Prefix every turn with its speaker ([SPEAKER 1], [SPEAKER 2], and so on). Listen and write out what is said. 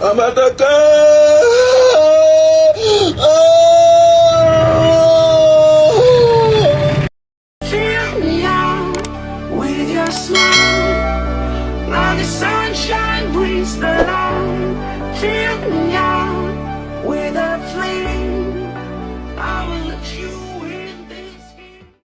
[SPEAKER 1] I'm at the car.
[SPEAKER 2] Fill me out with your smile. Now the sunshine brings the light. Fill me out with a flame.